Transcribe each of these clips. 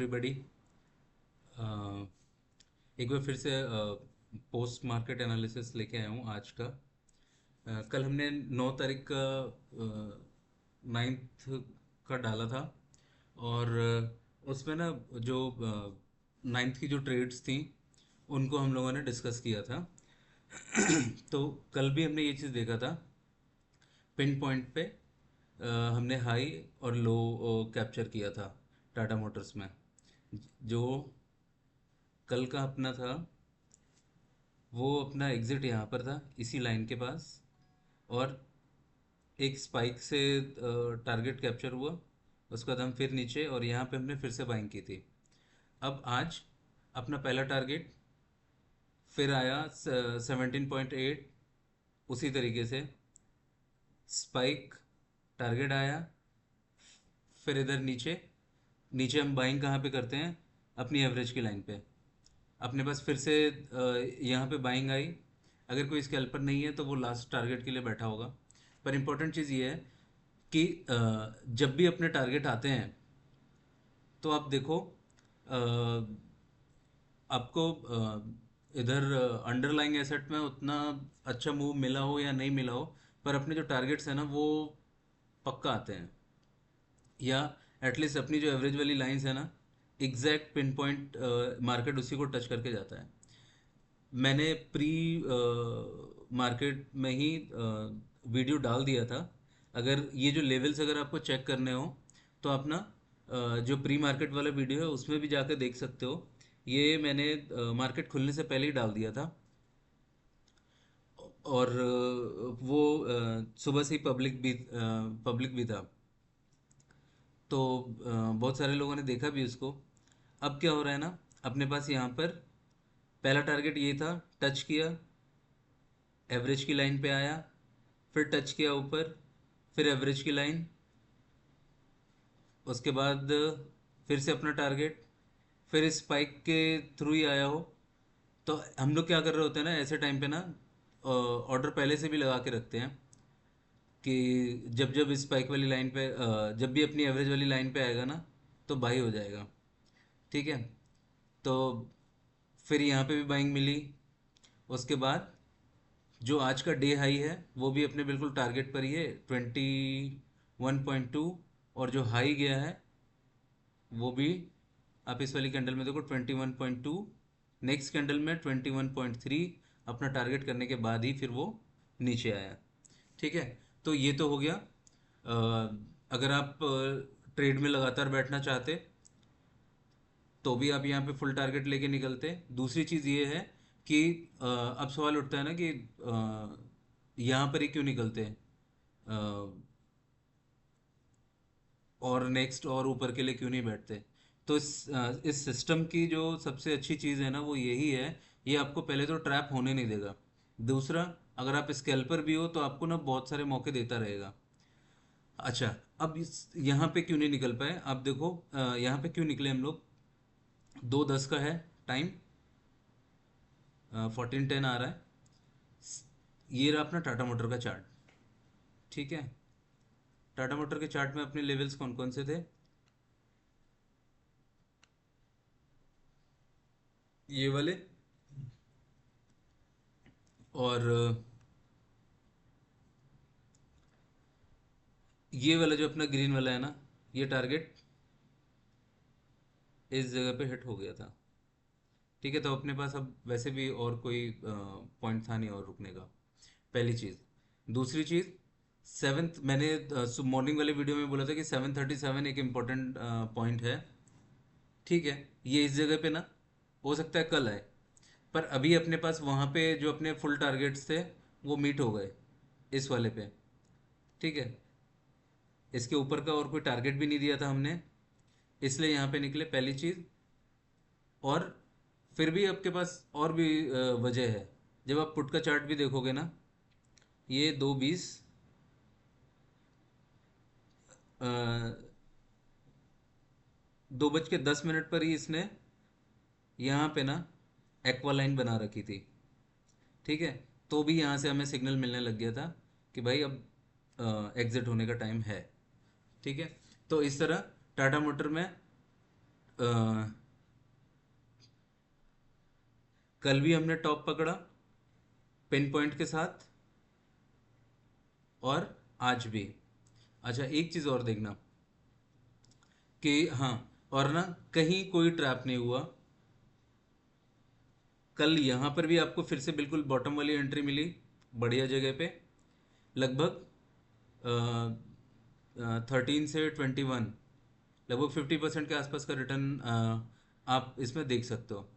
Everybody. एक बार फिर से पोस्ट मार्केट एनालिसिस लेके आया हूँ आज का। कल हमने 9 तारीख का 9th का डाला था। और उसमें ना जो 9th की जो ट्रेड्स थी उनको हम लोगों ने डिस्कस किया था। तो कल भी हमने ये चीज़ देखा था, पिन पॉइंट पे हमने हाई और लो कैप्चर किया था टाटा मोटर्स में। जो कल का अपना था वो अपना एग्ज़िट यहाँ पर था इसी लाइन के पास, और एक स्पाइक से टारगेट कैप्चर हुआ। उसके बाद हम फिर नीचे, और यहाँ पे हमने फिर से बाइंग की थी। अब आज अपना पहला टारगेट फिर आया 17.8, उसी तरीके से स्पाइक टारगेट आया। फिर इधर नीचे नीचे हम बाइंग कहाँ पे करते हैं? अपनी एवरेज की लाइन पे। अपने पास फिर से यहाँ पे बाइंग आई। अगर कोई स्कैल्पर नहीं है तो वो लास्ट टारगेट के लिए बैठा होगा। पर इम्पोर्टेंट चीज़ ये है कि जब भी अपने टारगेट आते हैं तो आप देखो, अ, आपको इधर अंडरलाइंग एसेट में उतना अच्छा मूव मिला हो या नहीं मिला हो, पर अपने जो टारगेट्स हैं ना वो पक्का आते हैं। या एटलीस्ट अपनी जो एवरेज वाली लाइंस है ना, एग्जैक्ट पिन पॉइंट मार्केट उसी को टच करके जाता है। मैंने प्री मार्केट में ही वीडियो डाल दिया था। अगर ये जो लेवल्स अगर आपको चेक करने हो तो आप ना जो प्री मार्केट वाला वीडियो है उसमें भी जाकर देख सकते हो। ये मैंने मार्केट खुलने से पहले ही डाल दिया था। और वो सुबह से ही पब्लिक भी था। तो बहुत सारे लोगों ने देखा भी उसको। अब क्या हो रहा है ना, अपने पास यहाँ पर पहला टारगेट ये था, टच किया, एवरेज की लाइन पे आया, फिर टच किया ऊपर, फिर एवरेज की लाइन, उसके बाद फिर से अपना टारगेट, फिर इस स्पाइक के थ्रू ही आया हो। तो हम लोग क्या कर रहे होते हैं ना ऐसे टाइम पे ना, ऑर्डर पहले से भी लगा के रखते हैं कि जब जब इस स्पाइक वाली लाइन पे जब भी अपनी एवरेज वाली लाइन पे आएगा ना तो बाई हो जाएगा। ठीक है। तो फिर यहाँ पे भी बाइंग मिली। उसके बाद जो आज का डे हाई है वो भी अपने बिल्कुल टारगेट पर ही है, 21.2। और जो हाई गया है वो भी आप इस वाली कैंडल में देखो, 21.2। नेक्स्ट कैंडल में 21.3 अपना टारगेट करने के बाद ही फिर वो नीचे आया। ठीक है। तो ये तो हो गया। अगर आप ट्रेड में लगातार बैठना चाहते तो भी आप यहाँ पे फुल टारगेट लेके निकलते। दूसरी चीज़ ये है कि अब सवाल उठता है ना कि यहाँ पर ही क्यों निकलते हैं, और नेक्स्ट और ऊपर के लिए क्यों नहीं बैठते? तो इस सिस्टम की जो सबसे अच्छी चीज़ है ना वो यही है, ये आपको पहले तो ट्रैप होने नहीं देगा। दूसरा, अगर आप स्कैल्पर भी हो तो आपको ना बहुत सारे मौके देता रहेगा। अच्छा, अब इस यहाँ पे क्यों नहीं निकल पाए? आप देखो, यहाँ पे क्यों निकले हम लोग? 2:10 का है टाइम, 14:10 आ रहा है। ये रहा अपना टाटा मोटर का चार्ट। ठीक है। टाटा मोटर के चार्ट में अपने लेवल्स कौन कौन से थे? ये वाले, और ये वाला जो अपना ग्रीन वाला है ना, ये टारगेट इस जगह पे हिट हो गया था। ठीक है। तो अपने पास अब वैसे भी और कोई पॉइंट था नहीं और रुकने का। पहली चीज़। दूसरी चीज़, सेवन्थ, मैंने मॉर्निंग वाले वीडियो में बोला था कि 7:37 एक इम्पॉर्टेंट पॉइंट है। ठीक है। ये इस जगह पे ना हो सकता है कल आए, पर अभी अपने पास वहाँ पे जो अपने फुल टारगेट्स थे वो मीट हो गए इस वाले पे। ठीक है। इसके ऊपर का और कोई टारगेट भी नहीं दिया था हमने, इसलिए यहाँ पे निकले, पहली चीज़। और फिर भी आपके पास और भी वजह है। जब आप पुट का चार्ट भी देखोगे ना, ये 2:20, 2:10 पर ही इसने यहाँ पे ना एक्वा लाइन बना रखी थी। ठीक है। तो भी यहाँ से हमें सिग्नल मिलने लग गया था कि भाई अब एग्जिट होने का टाइम है। ठीक है। तो इस तरह टाटा मोटर में अ, कल भी हमने टॉप पकड़ा पिन पॉइंट के साथ, और आज भी। अच्छा, एक चीज़ और देखना कि हाँ, और ना कहीं कोई ट्रैप नहीं हुआ। कल यहाँ पर भी आपको फिर से बिल्कुल बॉटम वाली एंट्री मिली, बढ़िया जगह पे, लगभग 13 से 21, लगभग 50% के आसपास का रिटर्न आप इसमें देख सकते हो।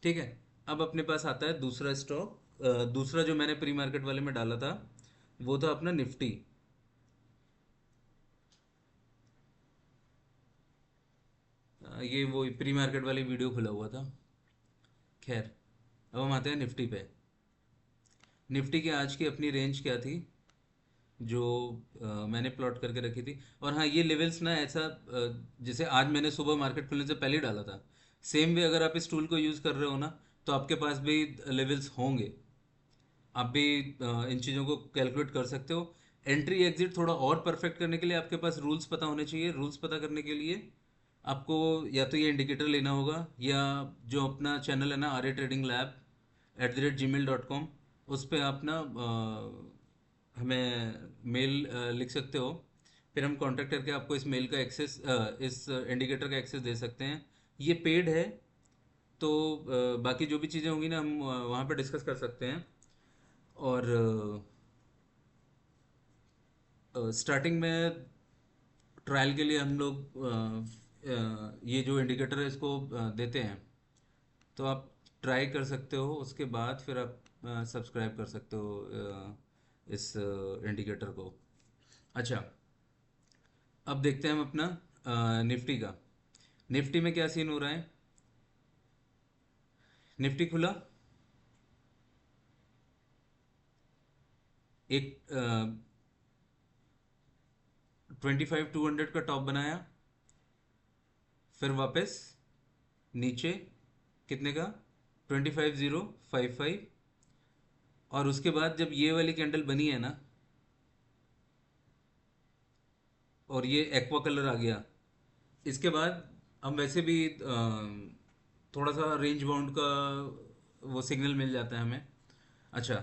ठीक है। अब अपने पास आता है दूसरा स्टॉक। दूसरा जो मैंने प्री मार्केट वाले में डाला था वो था अपना निफ्टी। ये वो प्री मार्केट वाली वीडियो खुला हुआ था। खैर, अब हम आते हैं निफ्टी पे। निफ्टी की आज की अपनी रेंज क्या थी, जो मैंने प्लॉट करके रखी थी। और हाँ, ये लेवल्स ना ऐसा जैसे आज मैंने सुबह मार्केट खुलने से पहले ही डाला था, सेम वे अगर आप इस टूल को यूज़ कर रहे हो ना, तो आपके पास भी लेवल्स होंगे। आप भी इन चीज़ों को कैलकुलेट कर सकते हो। एंट्री एग्जिट थोड़ा और परफेक्ट करने के लिए आपके पास रूल्स पता होने चाहिए। रूल्स पता करने के लिए आपको या तो ये इंडिकेटर लेना होगा, या जो अपना चैनल है ना, आर्य ट्रेडिंग लैब @gmail.com, उस पर आप ना हमें मेल लिख सकते हो। फिर हम कांटेक्ट करके आपको इस मेल का एक्सेस, इस इंडिकेटर का एक्सेस दे सकते हैं। ये पेड है, तो बाकी जो भी चीज़ें होंगी ना, हम वहाँ पर डिस्कस कर सकते हैं। और स्टार्टिंग में ट्रायल के लिए हम लोग ये जो इंडिकेटर है इसको देते हैं, तो आप ट्राई कर सकते हो। उसके बाद फिर आप सब्सक्राइब कर सकते हो इस इंडिकेटर को। अच्छा, अब देखते हैं हम अपना निफ्टी का। निफ्टी में क्या सीन हो रहा है। निफ्टी खुला, एक 25,200 का टॉप बनाया, फिर वापस नीचे, कितने का, 25,055। और उसके बाद जब ये वाली कैंडल बनी है ना, और ये एक्वा कलर आ गया, इसके बाद हम वैसे भी थोड़ा सा रेंज बाउंड का वो सिग्नल मिल जाता है हमें। अच्छा,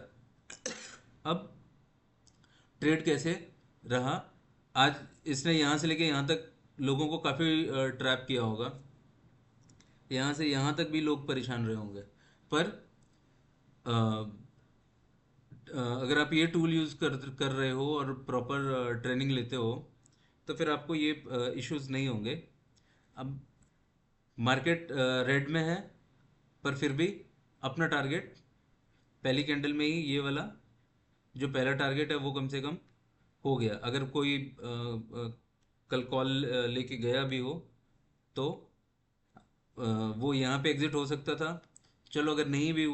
अब ट्रेड कैसे रहा। आज इसने यहाँ से लेके यहाँ तक लोगों को काफ़ी ट्रैप किया होगा। यहाँ से यहाँ तक भी लोग परेशान रहे होंगे। पर अ, अगर आप ये टूल यूज़ कर कर रहे हो और प्रॉपर ट्रेनिंग लेते हो, तो फिर आपको ये इश्यूज नहीं होंगे। अब मार्केट रेड में है, पर फिर भी अपना टारगेट पहली कैंडल में ही, ये वाला जो पहला टारगेट है वो कम से कम हो गया। अगर कोई कल कॉल लेके गया भी हो, तो वो यहाँ पे एग्जिट हो सकता था। चलो, अगर नहीं भी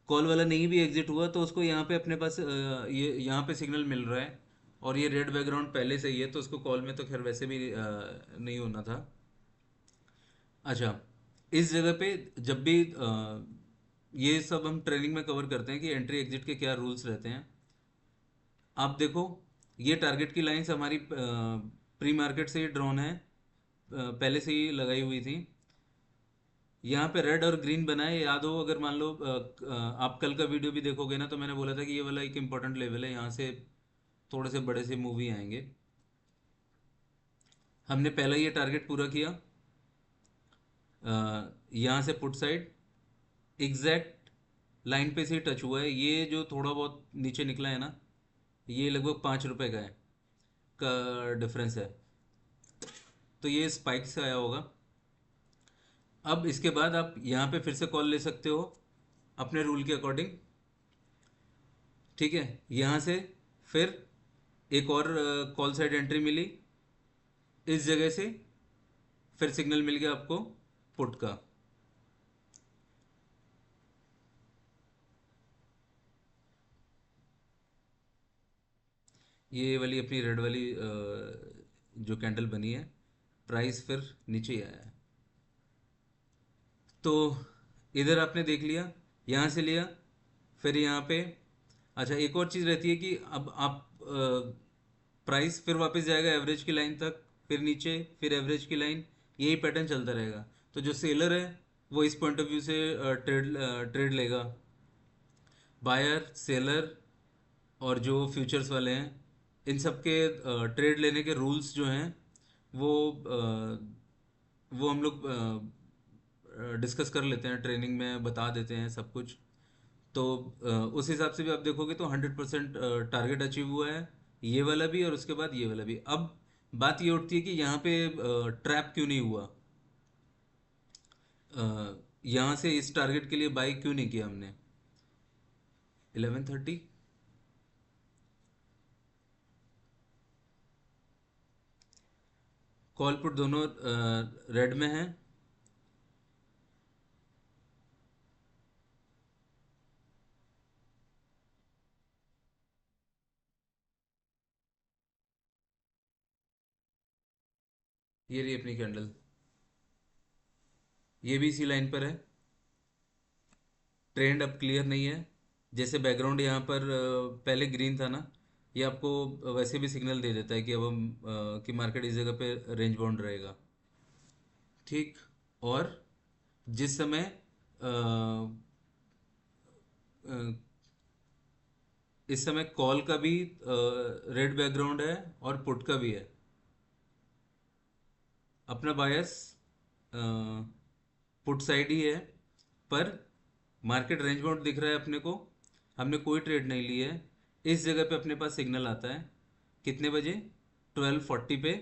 कॉल वाला नहीं भी एग्जिट हुआ, तो उसको यहाँ पे अपने पास ये यहाँ पे सिग्नल मिल रहा है, और ये रेड बैकग्राउंड पहले से ही है, तो उसको कॉल में तो खैर वैसे भी नहीं होना था। अच्छा, इस जगह पे जब भी ये सब हम ट्रेनिंग में कवर करते हैं कि एंट्री एग्जिट के क्या रूल्स रहते हैं। आप देखो, ये टारगेट की लाइंस हमारी प्री मार्केट से ही ड्रॉन है, पहले से ही लगाई हुई थी। यहाँ पे रेड और ग्रीन बनाए, याद हो अगर मान लो आप कल का वीडियो भी देखोगे ना, तो मैंने बोला था कि ये वाला एक इंपॉर्टेंट लेवल है, यहाँ से थोड़े से बड़े से मूव ही आएंगे। हमने पहला ये टारगेट पूरा किया, यहाँ से पुट साइड एग्जैक्ट लाइन पे से टच हुआ है। ये जो थोड़ा बहुत नीचे निकला है ना, ये लगभग 5 रुपए का है, का डिफरेंस है। तो ये स्पाइक से आया होगा। अब इसके बाद आप यहाँ पे फिर से कॉल ले सकते हो अपने रूल के अकॉर्डिंग। ठीक है, यहाँ से फिर एक और कॉल साइड एंट्री मिली, इस जगह से फिर सिग्नल मिल गया आपको पुट का। ये वाली अपनी रेड वाली जो कैंडल बनी है, प्राइस फिर नीचे ही आया है। तो इधर आपने देख लिया, यहाँ से लिया, फिर यहाँ पे। अच्छा, एक और चीज़ रहती है कि अब आप प्राइस फिर वापस जाएगा एवरेज की लाइन तक, फिर नीचे, फिर एवरेज की लाइन, यही पैटर्न चलता रहेगा। तो जो सेलर है वो इस पॉइंट ऑफ व्यू से ट्रेड ट्रेड लेगा। बायर, सेलर और जो फ्यूचर्स वाले हैं, इन सब के ट्रेड लेने के रूल्स जो हैं वो वो हम लोग डिस्कस कर लेते हैं, ट्रेनिंग में बता देते हैं सब कुछ। तो उस हिसाब से भी आप देखोगे तो 100% टारगेट अचीव हुआ है, ये वाला भी और उसके बाद ये वाला भी। अब बात ये उठती है कि यहाँ पे ट्रैप क्यों नहीं हुआ, यहाँ से इस टारगेट के लिए बाई क्यों नहीं किया हमने। 11:30 कॉल पुट दोनों रेड में है। ये रही अपनी कैंडल, ये भी इसी लाइन पर है। ट्रेंड अब क्लियर नहीं है। जैसे बैकग्राउंड यहाँ पर पहले ग्रीन था ना, ये आपको वैसे भी सिग्नल दे देता है कि अब हम कि मार्केट इस जगह पे रेंज बाउंड रहेगा। ठीक। और जिस समय अ, अ, इस समय कॉल का भी रेड बैकग्राउंड है और पुट का भी है। अपना बायस पुट साइड ही है, पर मार्केट रेंज बाउंड दिख रहा है अपने को। हमने कोई ट्रेड नहीं ली है। इस जगह पे अपने पास सिग्नल आता है कितने बजे, 12:40 पे।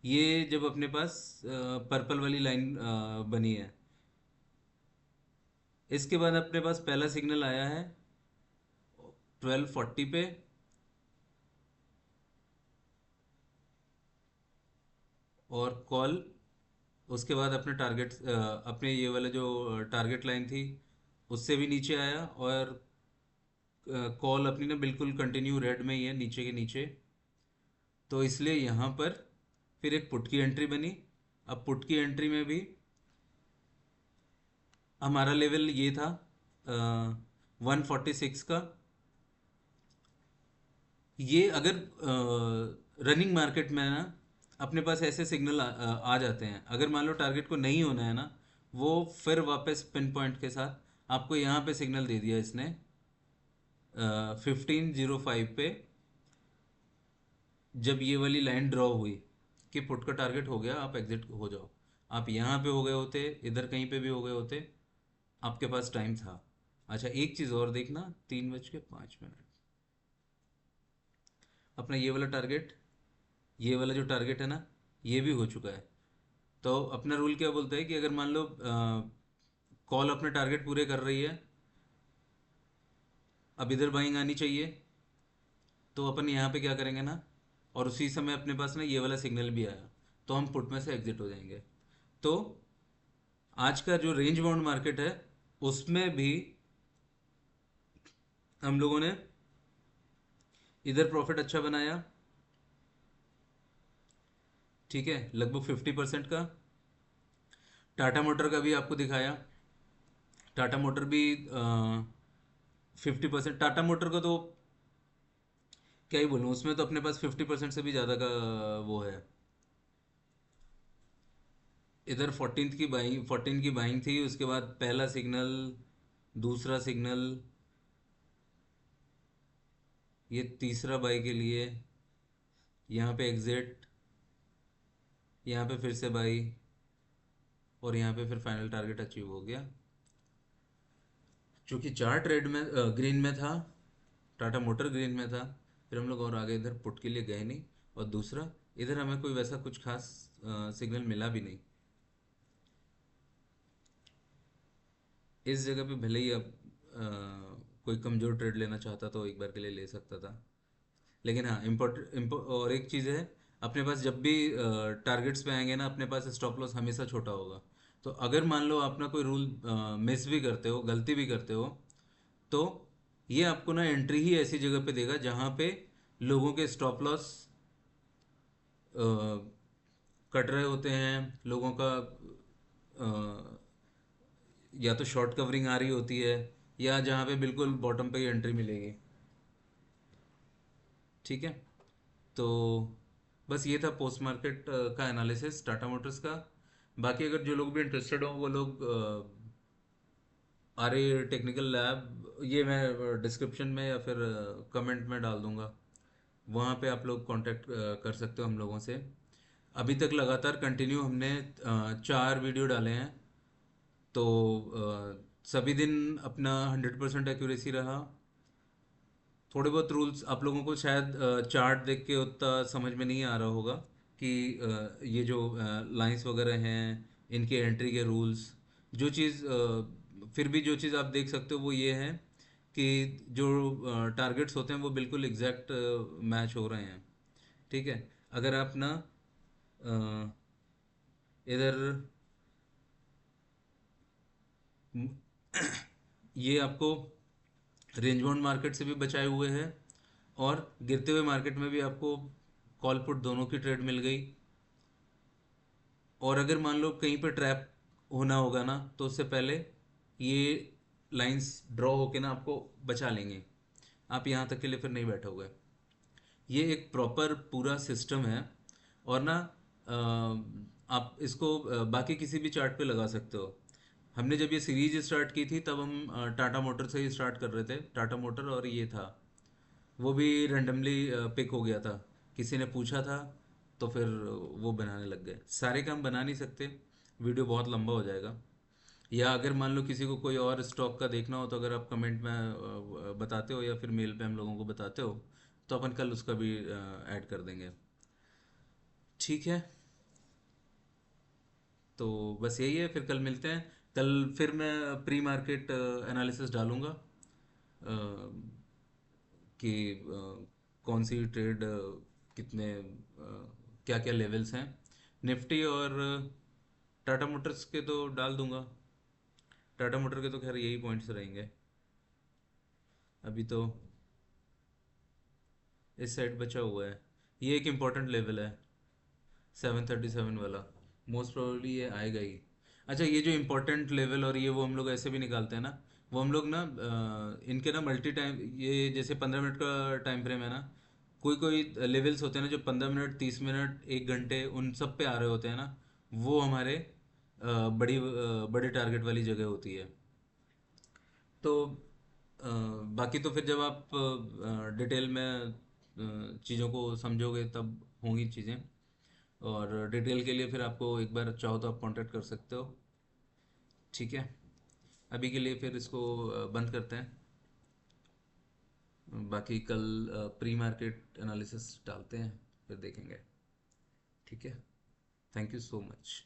ये जब अपने पास पर्पल वाली लाइन बनी है, इसके बाद अपने पास पहला सिग्नल आया है 12:40 पे। और कॉल, उसके बाद अपने टारगेट अपने ये वाला जो टारगेट लाइन थी उससे भी नीचे आया। और कॉल अपनी ना बिल्कुल कंटिन्यू रेड में ही है, नीचे के नीचे। तो इसलिए यहाँ पर फिर एक पुट की एंट्री बनी। अब पुट की एंट्री में भी हमारा लेवल ये था 146 का। ये अगर रनिंग मार्केट में ना अपने पास ऐसे सिग्नल आ जाते हैं, अगर मान लो टारगेट को नहीं होना है ना, वो फिर वापस पिन पॉइंट के साथ आपको यहाँ पे सिग्नल दे दिया इसने 15:05 पे। जब ये वाली लाइन ड्रॉ हुई कि पुट का टारगेट हो गया, आप एग्जिट हो जाओ। आप यहाँ पे हो गए होते, इधर कहीं पे भी हो गए होते, आपके पास टाइम था। अच्छा, एक चीज़ और देखना, 3:05। अपना ये वाला टारगेट, ये वाला जो टारगेट है ना, ये भी हो चुका है। तो अपना रूल क्या बोलता है कि अगर मान लो कॉल अपने टारगेट पूरे कर रही है, अब इधर बाइंग आनी चाहिए, तो अपन यहाँ पे क्या करेंगे ना, और उसी समय अपने पास ना ये वाला सिग्नल भी आया, तो हम पुट में से एग्जिट हो जाएंगे। तो आज का जो रेंज बाउंड मार्केट है उसमें भी हम लोगों ने इधर प्रॉफिट अच्छा बनाया। ठीक है, लगभग 50% का। टाटा मोटर का भी आपको दिखाया। टाटा मोटर भी 50%। टाटा मोटर को तो क्या ही बोलूँ, उसमें तो अपने पास 50% से भी ज़्यादा का वो है। इधर 14 की बाइंग थी, उसके बाद पहला सिग्नल, दूसरा सिग्नल, ये तीसरा बाई के लिए, यहाँ पे एग्जिट, यहाँ पे फिर से बाई, और यहाँ पे फिर फाइनल टारगेट अचीव हो गया। चूँकि चार्ट रेड में ग्रीन में था, टाटा मोटर ग्रीन में था, फिर हम लोग और आगे इधर पुट के लिए गए नहीं। और दूसरा, इधर हमें कोई वैसा कुछ खास सिग्नल मिला भी नहीं। इस जगह पे भले ही अब कोई कमज़ोर ट्रेड लेना चाहता तो एक बार के लिए ले सकता था। लेकिन हाँ, और एक चीज़ है, अपने पास जब भी टारगेट्स पे आएंगे ना, अपने पास स्टॉप लॉस हमेशा छोटा होगा। तो अगर मान लो अपना कोई रूल मिस भी करते हो, गलती भी करते हो, तो ये आपको ना एंट्री ही ऐसी जगह पे देगा जहाँ पे लोगों के स्टॉप लॉस कट रहे होते हैं, लोगों का या तो शॉर्ट कवरिंग आ रही होती है, या जहाँ पे बिल्कुल बॉटम पे ही एंट्री मिलेगी। ठीक है। तो बस ये था पोस्ट मार्केट का एनालिसिस टाटा मोटर्स का। बाकी अगर जो लोग भी इंटरेस्टेड हो वो लोग आर ए टेक्निकल लैब, ये मैं डिस्क्रिप्शन में या फिर कमेंट में डाल दूंगा, वहाँ पे आप लोग कांटेक्ट कर सकते हो हम लोगों से। अभी तक लगातार कंटिन्यू हमने 4 वीडियो डाले हैं, तो सभी दिन अपना 100% एक्यूरेसी रहा। थोड़े बहुत रूल्स आप लोगों को शायद चार्ट देख के उतना समझ में नहीं आ रहा होगा कि ये जो लाइंस वगैरह हैं, इनके एंट्री के रूल्स, जो चीज़ फिर भी जो चीज़ आप देख सकते हो वो ये है कि जो टारगेट्स होते हैं वो बिल्कुल एग्जैक्ट मैच हो रहे हैं। ठीक है। अगर आप ना अ, इधर ये आपको रेंज बाउंड मार्केट से भी बचाए हुए है, और गिरते हुए मार्केट में भी आपको कॉल पुट दोनों की ट्रेड मिल गई। और अगर मान लो कहीं पर ट्रैप होना होगा ना, तो उससे पहले ये लाइंस ड्रॉ होके ना आपको बचा लेंगे, आप यहाँ तक के लिए फिर नहीं बैठोगे। ये एक प्रॉपर पूरा सिस्टम है। और ना आप इसको बाकी किसी भी चार्ट पे लगा सकते हो। हमने जब ये सीरीज स्टार्ट की थी तब हम टाटा मोटर से ही स्टार्ट कर रहे थे, टाटा मोटर, और ये था, वो भी रेंडमली पिक हो गया था, किसी ने पूछा था, तो फिर वो बनाने लग गए। सारे काम बना नहीं सकते, वीडियो बहुत लंबा हो जाएगा। या अगर मान लो किसी को कोई और स्टॉक का देखना हो तो अगर आप कमेंट में बताते हो या फिर मेल पे हम लोगों को बताते हो, तो अपन कल उसका भी ऐड कर देंगे। ठीक है। तो बस यही है, फिर कल मिलते हैं। कल फिर मैं प्री मार्केट एनालिसिस डालूंगा कि कौन सी ट्रेड कितने क्या क्या लेवल्स हैं। निफ्टी और टाटा मोटर्स के तो डाल दूंगा। टाटा मोटर के तो खैर यही पॉइंट्स रहेंगे अभी तो। इस साइड बचा हुआ है, ये एक इम्पोर्टेंट लेवल है, 737 वाला। मोस्ट प्रोबेबली ये आएगा ही। अच्छा, ये जो इम्पोर्टेंट लेवल और ये वो हम लोग ऐसे भी निकालते हैं ना, वो हम लोग ना इनके ना मल्टी टाइम, ये जैसे 15 मिनट का टाइम फ्रेम है ना, कोई कोई लेवल्स होते हैं ना जो 15 मिनट, 30 मिनट, 1 घंटे, उन सब पे आ रहे होते हैं ना, वो हमारे बड़ी टारगेट वाली जगह होती है। तो बाकी तो फिर जब आप डिटेल में चीज़ों को समझोगे तब होंगी चीज़ें। और डिटेल के लिए फिर आपको एक बार चाहो तो आप कांटेक्ट कर सकते हो। ठीक है। अभी के लिए फिर इसको बंद करते हैं। बाकी कल प्री मार्केट एनालिसिस डालते हैं, फिर देखेंगे। ठीक है। Thank you so much.